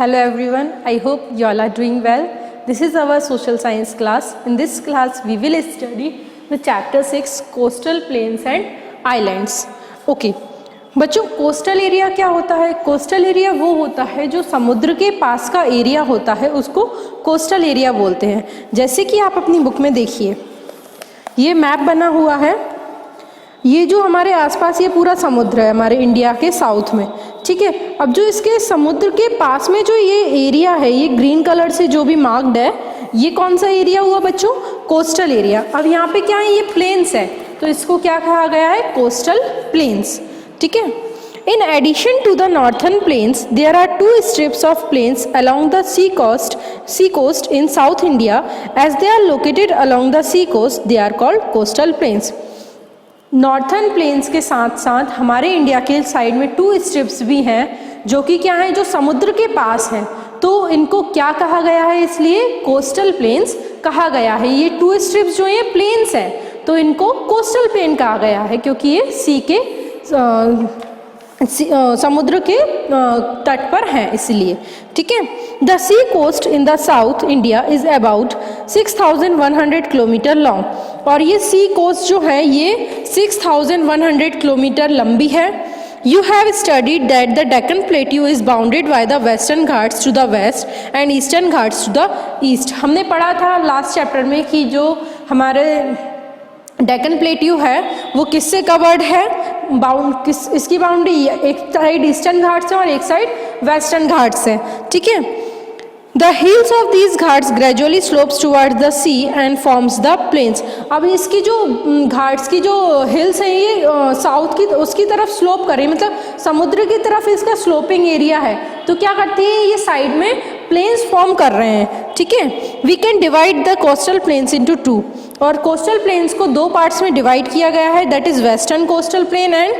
Hello everyone, I hope you all are doing well. This is our social science class. In this class we will study the chapter 6 coastal plains and islands. Okay. बच्चों coastal area क्या होता है? Coastal area वो होता है जो समुद्र के पास का एरिया होता है, उसको कोस्टल एरिया बोलते हैं। जैसे कि आप अपनी बुक में देखिए, ये मैप बना हुआ है। ये जो हमारे आसपास ये पूरा समुद्र है हमारे इंडिया के साउथ में, ठीक है। अब जो इसके समुद्र के पास में जो ये एरिया है, ये ग्रीन कलर से जो भी मार्क्ड है, ये कौन सा एरिया हुआ बच्चों? Coastal area. अब यहाँ पे क्या है? ये प्लेन्स है, तो इसको क्या कहा गया है? कोस्टल प्लेन्स, ठीक है। In addition to the northern plains, there are two strips of plains along the sea coast in South India. As they are located along the sea coast, they are called coastal plains. Northern plains के साथ साथ हमारे India के side में to strips भी हैं जो कि क्या है? जो समुद्र के पास हैं, तो इनको क्या कहा गया है? इसलिए कोस्टल प्लेन्स कहा गया है। ये टू स्ट्रिप्स जो ये प्लेन्स हैं, तो इनको कोस्टल प्लेन कहा गया है क्योंकि ये सी के समुद्र के तट पर हैं, इसलिए, ठीक है। The sea coast in the south India is about 6100 kilometre long, और ये सी कोस्ट जो है ये 6100 किलोमीटर लंबी है। You have studied that the Deccan Plateau is bounded by the Western Ghats to the west and Eastern Ghats to the east. हमने पढ़ा था लास्ट चैप्टर में कि जो हमारे डेक्कन प्लेट्यू है वो किससे कवर्ड है? इसकी बाउंड्री एक साइड ईस्टर्न घाट्स है और एक साइड वेस्टर्न घाट्स है, ठीक है। The hills of these Ghats gradually slopes towards the sea and forms the plains. अब इसकी जो घाट्स की जो हिल्स हैं ये साउथ की उसकी तरफ स्लोप कर रही है, मतलब समुद्र की तरफ इसका स्लोपिंग एरिया है, तो क्या करती है? ये साइड में प्लेन्स फॉर्म कर रहे हैं, ठीक है। We can divide the coastal plains into two, और कोस्टल प्लेन्स को दो पार्ट्स में डिवाइड किया गया है, that is western coastal plain and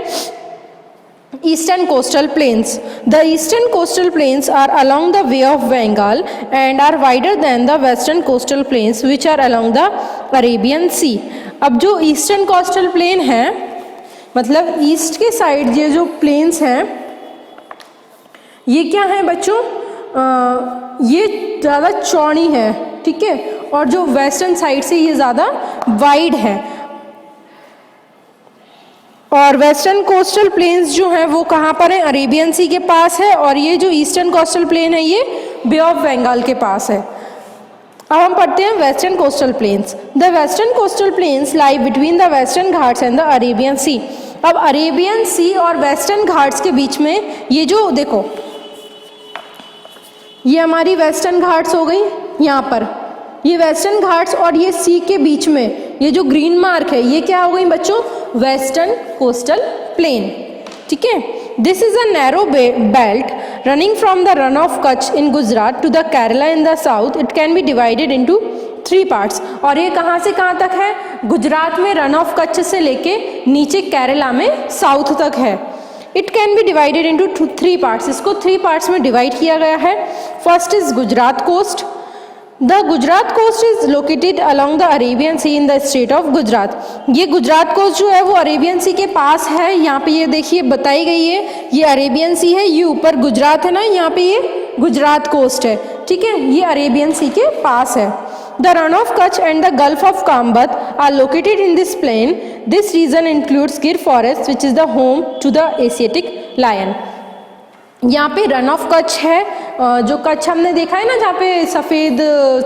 Eastern coastal plains. The eastern coastal plains are along the Bay of Bengal and are wider than the western coastal plains which are along the Arabian Sea. अब जो eastern coastal plane है, मतलब east के side ये जो planes हैं, ये क्या है बच्चों? ये ज़्यादा चौड़ी है, ठीक है, और जो वेस्टर्न साइड से ये ज़्यादा वाइड है। और वेस्टर्न कोस्टल प्लेन्स जो हैं वो कहाँ पर हैं? अरेबियन सी के पास है, और ये जो ईस्टर्न कोस्टल प्लेन है ये बे ऑफ बंगाल के पास है। अब हम पढ़ते हैं western coastal plains. The western coastal plains lie between the western Ghats and the Arabian sea. अब अरेबियन सी और वेस्टर्न घाट्स के बीच में ये जो देखो, ये हमारी वेस्टर्न घाट्स हो गई, यहाँ पर ये वेस्टर्न घाट्स और ये सी के बीच में ये जो ग्रीन मार्क है ये क्या हो गई बच्चों? वेस्टर्न कोस्टल प्लेन, ठीक है। This is a narrow belt running from the Rann of Kutch in Gujarat to the Kerala in the south. It can be divided into 3 parts. और ये कहाँ से कहाँ तक है? गुजरात में रन ऑफ कच्छ से लेके नीचे केरला में साउथ तक है। It can be divided into 3 parts. इसको 3 पार्ट्स में डिवाइड किया गया है। First is Gujarat coast. The Gujarat coast is located along the Arabian sea in the state of Gujarat. ये गुजरात कोस्ट जो है वो अरेबियन सी के पास है। यहाँ पे ये देखिए बताई गई है, ये अरेबियन सी है, ये ऊपर गुजरात है ना, यहाँ पे ये गुजरात कोस्ट है, ठीक है, ये अरेबियन सी के पास है। The run of Kutch and the Gulf of Kambat are located in this plain. This region includes Gir Forest, which is the home to the Asiatic lion. यहाँ पे रन ऑफ कच्छ है, जो कच्छ हमने देखा है ना जहाँ पे सफ़ेद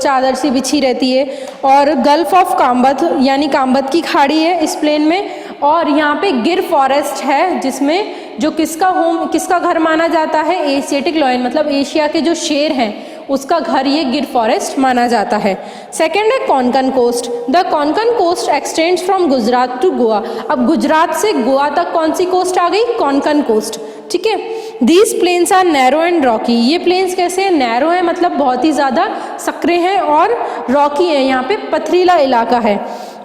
चादर सी बिछी रहती है, और गल्फ ऑफ काम्बत यानी काम्बत की खाड़ी है इस प्लेन में, और यहाँ पे गिर फॉरेस्ट है जिसमें जो किसका घर माना जाता है? एशियाटिक लायन, मतलब एशिया के जो शेर हैं उसका घर ये गिर फॉरेस्ट माना जाता है। सेकेंड है Konkan coast. The Konkan coast extends from Gujarat to Goa. अब गुजरात से गोवा तक कौन सी कोस्ट आ गई? कोंकण कोस्ट, ठीक है। These plains are narrow and rocky. ये प्लेन्स कैसे हैं? नैरो है, मतलब बहुत ही ज़्यादा सकरे हैं, और रॉकी है, यहाँ पे पथरीला इलाका है।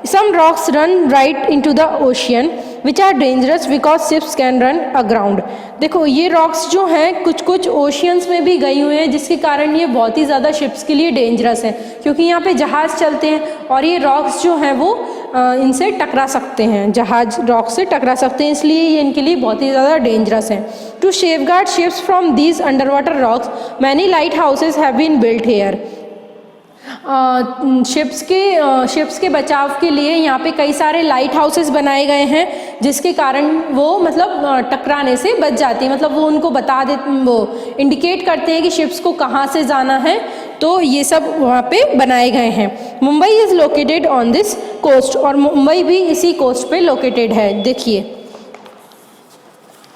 Some rocks run right into the ocean, which are dangerous because ships can run aground. देखो ये रॉक्स जो हैं कुछ ओशियंस में भी गई हुए हैं, जिसके कारण ये बहुत ही ज़्यादा शिप्स के लिए डेंजरस है, क्योंकि यहाँ पे जहाज़ चलते हैं, और ये रॉक्स जो हैं वो इनसे टकरा सकते हैं, जहाज रॉक से टकरा सकते हैं, इसलिए ये इनके लिए बहुत ही ज़्यादा डेंजरस है। To safeguard ships from these under water rocks many light houses have been built here. Ships के बचाव के लिए यहाँ पे कई सारे लाइट हाउसेस बनाए गए हैं, जिसके कारण वो मतलब टकराने से बच जाती है, मतलब वो उनको वो इंडिकेट करते हैं कि शिप्स को कहाँ से जाना है, तो ये सब वहाँ पे बनाए गए हैं। Mumbai is located on this coast, और मुंबई भी इसी कोस्ट पे लोकेटेड है। देखिए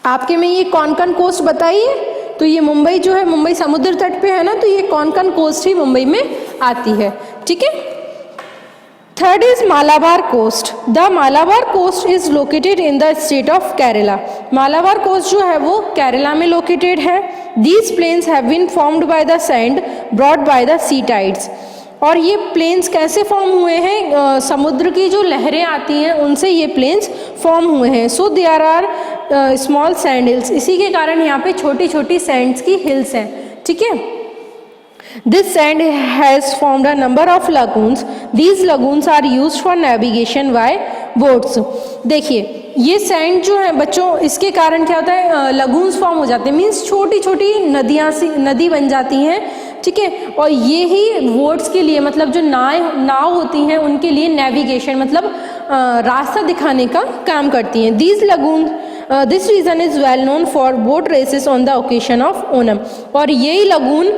आपके में ये कौन कौन कोस्ट बताइए, तो ये मुंबई जो है, मुंबई समुद्र तट पे है ना, तो ये कौन कौन कोस्ट ही मुंबई में आती है, ठीक है। Third is Malabar coast. The Malabar coast is located in the state of Kerala. Malabar coast जो है वो केरला में लोकेटेड है। These plains have been formed by the sand brought by the sea tides. और ये प्लेन्स कैसे फॉर्म हुए हैं, समुद्र की जो लहरें आती हैं उनसे ये प्लेन्स फॉर्म हुए हैं। So there are small sand hills, इसी के कारण यहाँ पे छोटी छोटी सैंड्स की हिल्स हैं, ठीक है। This sand has formed a number of lagoons. These lagoons are used for navigation by boats. देखिए ये सैंड जो है बच्चों, इसके कारण क्या होता है, लगून्स फॉर्म हो जाते हैं, मीन्स छोटी छोटी नदी बन जाती हैं, ठीक है। और ये ही बोट्स के लिए, मतलब जो नाव होती हैं उनके लिए नेविगेशन मतलब रास्ता दिखाने का काम करती हैं। These lagoon this region is well known for boat races on the occasion of Onam. और यही लगून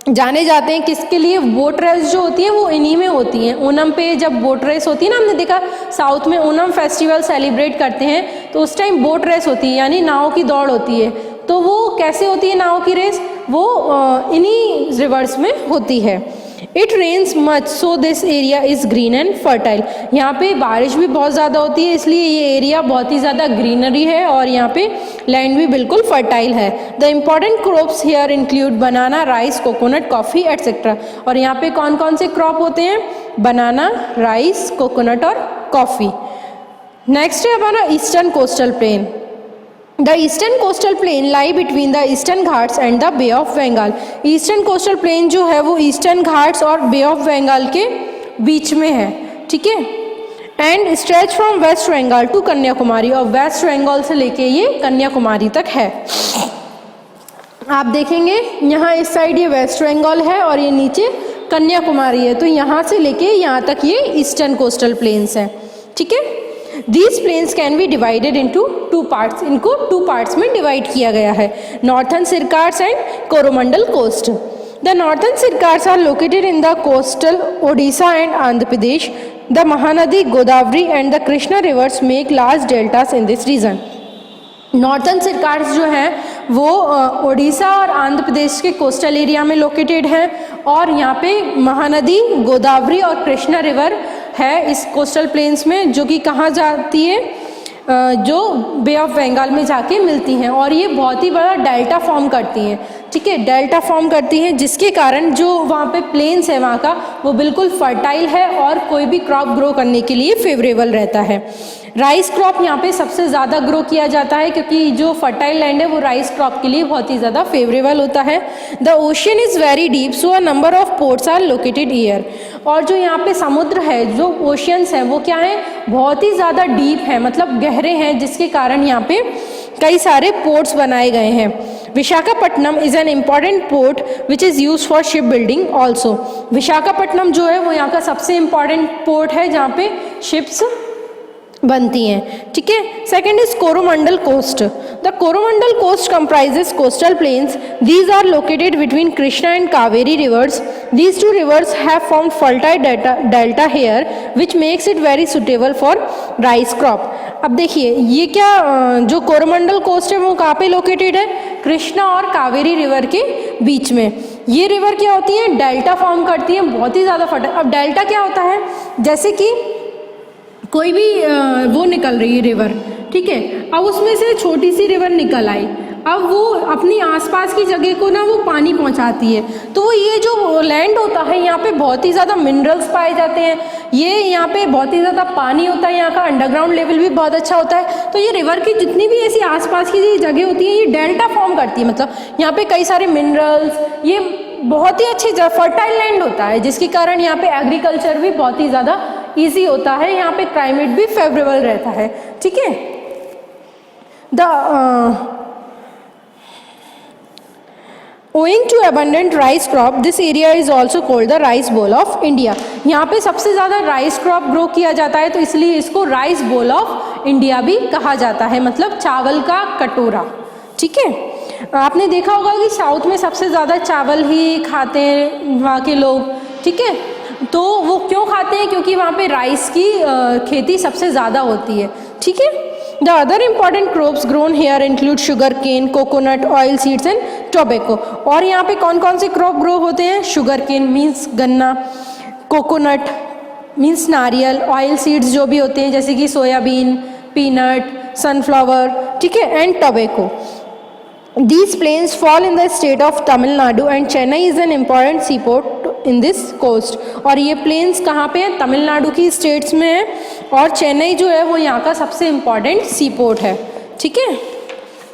जाने जाते हैं किसके लिए, बोट रेस जो होती है वो इन्हीं में होती हैं। ओनम पे जब बोट रेस होती है ना, हमने देखा साउथ में ओनम फेस्टिवल सेलिब्रेट करते हैं, तो उस टाइम बोट रेस होती है, यानी नाव की दौड़ होती है। तो वो कैसे होती है नाव की रेस, वो इन्हीं रिवर्स में होती है। It rains much so this area is green and fertile. यहाँ पे बारिश भी बहुत ज़्यादा होती है, इसलिए ये एरिया बहुत ही ज़्यादा ग्रीनरी है और यहाँ पे लैंड भी बिल्कुल फर्टाइल है। The important crops here include banana, rice, coconut, coffee etcetera. और यहाँ पे कौन कौन से क्रॉप होते हैं, बनाना, राइस, कोकोनट और कॉफ़ी। नेक्स्ट है हमारा eastern coastal plain. The eastern coastal plain lie between the eastern Ghats and the Bay of Bengal. Eastern coastal plane जो है वो ईस्टर्न घाट्स और बे ऑफ बंगाल के बीच में है, ठीक है। And stretch from West Bengal to Kanyakumari, और वेस्ट बंगाल से लेके ये कन्याकुमारी तक है। आप देखेंगे यहाँ इस साइड ये वेस्ट बंगाल है और ये नीचे कन्याकुमारी है, तो यहाँ से लेके यहाँ तक ये ईस्टर्न कोस्टल प्लेन्स हैं, ठीक है। These plains can be divided into two parts. इनको टू पार्ट्स में डिवाइड किया गया है, northern Circars and Coromandel coast. The northern Circars are located in the coastal Odisha and Andhra Pradesh. The Mahanadi, Godavari and the Krishna rivers make large deltas in this region. Northern Circars जो हैं वो ओडिशा और आंध्र प्रदेश के कोस्टल एरिया में लोकेटेड हैं, और यहाँ पे महानदी, गोदावरी और कृष्णा रिवर है इस कोस्टल प्लेन्स में, जो कि कहाँ जाती है, जो बे ऑफ बंगाल में जाके मिलती हैं, और ये बहुत ही बड़ा डेल्टा फॉर्म करती हैं, ठीक है। डेल्टा फॉर्म करती हैं जिसके कारण जो वहाँ पे प्लेन्स है वहाँ का वो बिल्कुल फर्टाइल है और कोई भी क्रॉप ग्रो करने के लिए फेवरेबल रहता है। राइस क्रॉप यहाँ पे सबसे ज़्यादा ग्रो किया जाता है, क्योंकि जो फर्टाइल लैंड है वो राइस क्रॉप के लिए बहुत ही ज़्यादा फेवरेबल होता है। The ocean is very deep so a number of ports are located here. और जो यहाँ पे समुद्र है, जो ओशियंस हैं वो क्या है, बहुत ही ज़्यादा डीप है, मतलब गहरे हैं, जिसके कारण यहाँ पे कई सारे पोर्ट्स बनाए गए हैं। Visakhapatnam is an important port which is use for ship building also. Visakhapatnam जो है वो यहाँ का सबसे इम्पॉर्टेंट पोर्ट है जहाँ पे शिप्स बनती हैं, ठीक है। Second is Coromandel coast. The Coromandel coast comprises coastal plains. These are located between Krishna and Kaveri rivers. These two rivers have formed fertile delta here which makes it very suitable for rice crop. अब देखिए ये क्या, जो Coromandel coast है वो कहाँ पे located है, कृष्णा और कावेरी रिवर के बीच में। ये रिवर क्या होती है, डेल्टा फॉर्म करती है, बहुत ही ज़्यादा फर्टाइल। अब डेल्टा क्या होता है, जैसे कि कोई भी वो निकल रही है रिवर, ठीक है, अब उसमें से छोटी सी रिवर निकल आई, अब वो अपनी आसपास की जगह को ना वो पानी पहुंचाती है, तो ये जो लैंड होता है यहाँ पे बहुत ही ज़्यादा मिनरल्स पाए जाते हैं, ये यहाँ पे बहुत ही ज़्यादा पानी होता है, यहाँ का अंडरग्राउंड लेवल भी बहुत अच्छा होता है। तो ये रिवर की जितनी भी ऐसी आसपास की जगह होती है ये डेल्टा फॉर्म करती है, मतलब यहाँ पे कई सारे मिनरल्स, ये बहुत ही अच्छी फर्टाइल लैंड होता है, जिसके कारण यहाँ पे एग्रीकल्चर भी बहुत ही ज़्यादा ईजी होता है, यहाँ पे क्लाइमेट भी फेवरेबल रहता है, ठीक है। Owing to abundant rice crop, this area is also called the rice bowl of India. यहाँ पे सबसे ज़्यादा राइस क्रॉप ग्रो किया जाता है, तो इसलिए इसको राइस बोल ऑफ इंडिया भी कहा जाता है, मतलब चावल का कटोरा, ठीक है। आपने देखा होगा कि साउथ में सबसे ज़्यादा चावल ही खाते हैं वहाँ के लोग, ठीक है। तो वो क्यों खाते हैं? क्योंकि वहाँ पे राइस की खेती सबसे ज़्यादा होती है, ठीक है। The other important crops grown here include sugar cane, coconut, oil seeds and tobacco. और यहाँ पे कौन कौन से क्रॉप ग्रो होते हैं? शुगर केन मीन्स गन्ना, कोकोनट मीन्स नारियल, ऑयल सीड्स जो भी होते हैं जैसे कि सोयाबीन, पीनट, सनफ्लावर, ठीक है, and tobacco. These plains fall in the state of Tamil Nadu and Chennai is an important seaport in this coast. और ये प्लेन्स कहाँ पे हैं? तमिलनाडु की स्टेट्स में है, और चेन्नई जो है वो यहाँ का सबसे इम्पॉर्टेंट सीपोर्ट है, ठीक है।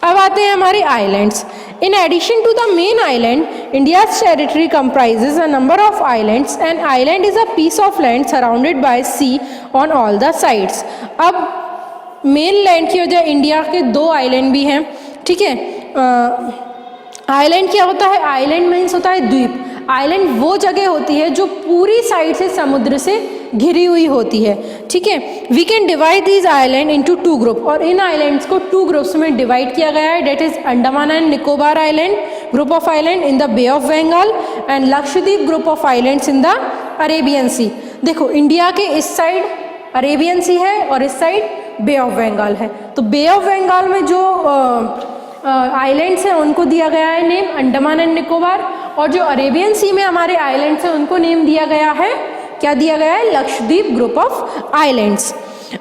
अब आते हैं हमारे islands. In addition to the main island, India's territory comprises a number of islands. An island is a piece of land surrounded by sea on all the sides. अब मेन लैंड की वजह इंडिया के 2 island भी हैं, ठीक है। Island क्या होता है? आइलैंड मीन्स होता है द्वीप। आइलैंड वो जगह होती है जो पूरी साइड से समुद्र से घिरी हुई होती है, ठीक है। We can divide these island into 2 group, और इन आइलैंड्स को 2 ग्रुप्स में डिवाइड किया गया है। That is Andaman and Nicobar island group of island in the bay of Bengal and Lakshadweep group of islands in the Arabian sea. देखो, इंडिया के इस साइड अरेबियन सी है और इस साइड बे ऑफ बंगाल है। तो बे ऑफ बंगाल में जो आइलैंड्स हैं उनको दिया गया है नेम अंडमान एंड निकोबार, और जो अरेबियन सी में हमारे आइलैंड्स हैं उनको नेम दिया गया है, क्या दिया गया है? Lakshadweep group of islands.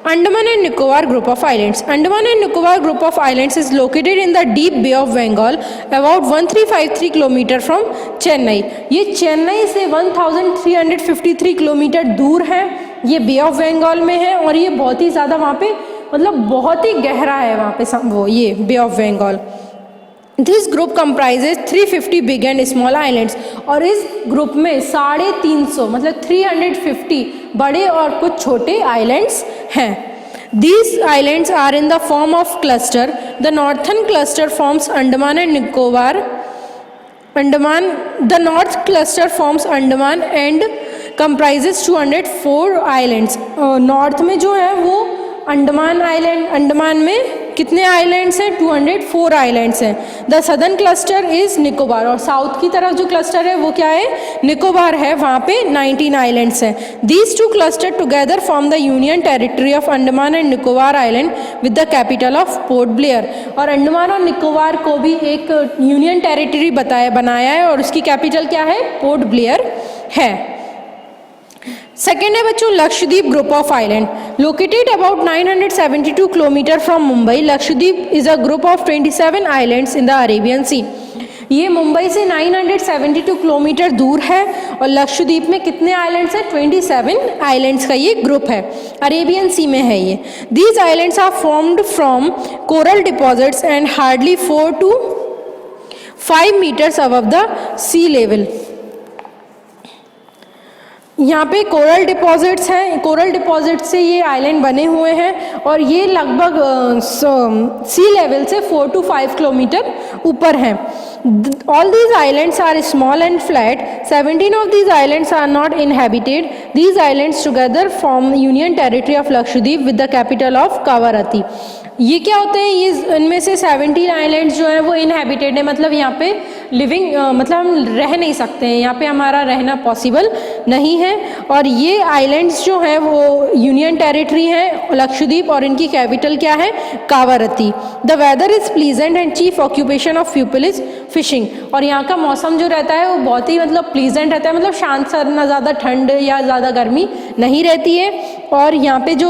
Andaman and Nicobar group of islands. Andaman and Nicobar group of islands is located in the deep Bay of Bengal about 1353 kilometre from Chennai. ये चेन्नई से 1353 किलोमीटर दूर है, ये बे ऑफ बंगाल में है, और ये बहुत ही ज़्यादा वहाँ पे मतलब बहुत ही गहरा है वहाँ पे वो ये bay of Bengal. This group comprises 350 big and small islands, और इस ग्रुप में 350 मतलब 350 बड़े और कुछ छोटे आइलैंड्स हैं। These islands are in the form of cluster. The northern cluster forms Andaman and Nicobar. The north cluster forms Andaman and comprises 204 islands. North में जो है वो अंडमान आइलैंड, अंडमान में कितने आइलैंड्स हैं? 204 आइलैंड्स हैं। The southern cluster is Nicobar, और south की तरफ जो क्लस्टर है वो क्या है? निकोबार है, वहाँ पे 19 आइलैंड्स हैं। These 2 cluster together form the union territory of Andaman and Nicobar island with the capital of port Blair. और अंडमान और निकोबार को भी एक यूनियन टेरिटरी बनाया है, और उसकी कैपिटल क्या है? पोर्ट ब्लेयर है। सेकेंड है बच्चों Lakshadweep group of island, located about 972 kilometre from Mumbai. Lakshadweep is a group of 27 islands in the Arabian sea. ये मुंबई से 972 किलोमीटर दूर है, और लक्षद्वीप में कितने आइलैंड्स हैं? 27 आइलैंड्स का ये ग्रुप है, अरेबियन सी में है ये। These islands are formed from coral deposits and hardly 4 to 5 metres above the sea level. यहाँ पे कोरल डिपॉजिट्स हैं, कोरल डिपॉजिट से ये आइलैंड बने हुए हैं, और ये लगभग सी लेवल से 4 to 5 किलोमीटर ऊपर हैं। All these islands are small and flat. 17 of these islands are not inhabited. These islands together form union territory of Lakshadweep with the capital of Kavarati. ये क्या होते हैं? ये इनमें से 17 आइलैंड्स जो हैं वो इनहेबिटेड है, मतलब यहाँ पे लिविंग मतलब हम रह नहीं सकते हैं, यहाँ पे हमारा रहना पॉसिबल नहीं है। और ये आइलैंड्स जो हैं वो यूनियन टेरिटरी हैं लक्षद्वीप, और इनकी कैपिटल क्या है? Kavaratti. The weather is pleasant and chief occupation of people is fishing. और यहाँ का मौसम जो रहता है वो बहुत ही मतलब प्लीजेंट रहता है, मतलब शांत सा, ना ज़्यादा ठंड या ज़्यादा गर्मी नहीं रहती है। और यहाँ पे जो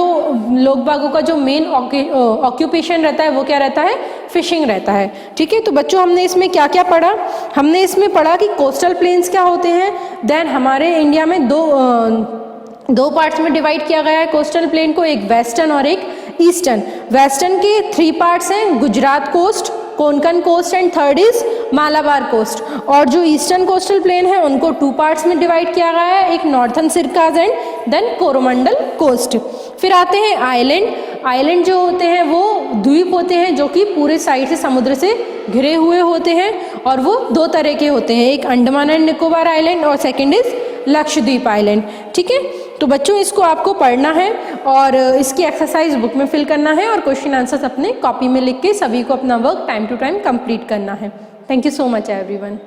लोग बागों का जो मेन ऑक्यूपेशन रहता है वो क्या रहता है? फिशिंग रहता है, ठीक है। तो बच्चों हमने इसमें क्या क्या पढ़ा? हमने इसमें पढ़ा कि कोस्टल प्लेन्स क्या होते हैं। देन हमारे इंडिया में दो पार्ट्स में डिवाइड किया गया है कोस्टल प्लेन को, एक वेस्टर्न और एक ईस्टर्न। वेस्टर्न के 3 पार्ट्स हैं, Gujarat coast, Konkan coast and third is Malabar coast. और जो ईस्टर्न कोस्टल प्लेन है उनको 2 पार्ट्स में डिवाइड किया गया है, एक northern Circars and then Coromandel coast. फिर आते हैं आइलैंड। आइलैंड जो होते हैं वो द्वीप होते हैं जो कि पूरे साइड से समुद्र से घिरे हुए होते हैं और वो 2 तरह के होते हैं, एक अंडमान एंड निकोबार आइलैंड और सेकंड इज लक्षद्वीप आइलैंड। ठीक है, तो बच्चों इसको आपको पढ़ना है और इसकी एक्सरसाइज बुक में फिल करना है और क्वेश्चन आंसर्स अपने कॉपी में लिख के सभी को अपना work time to time complete करना है। Thank you so much everyone.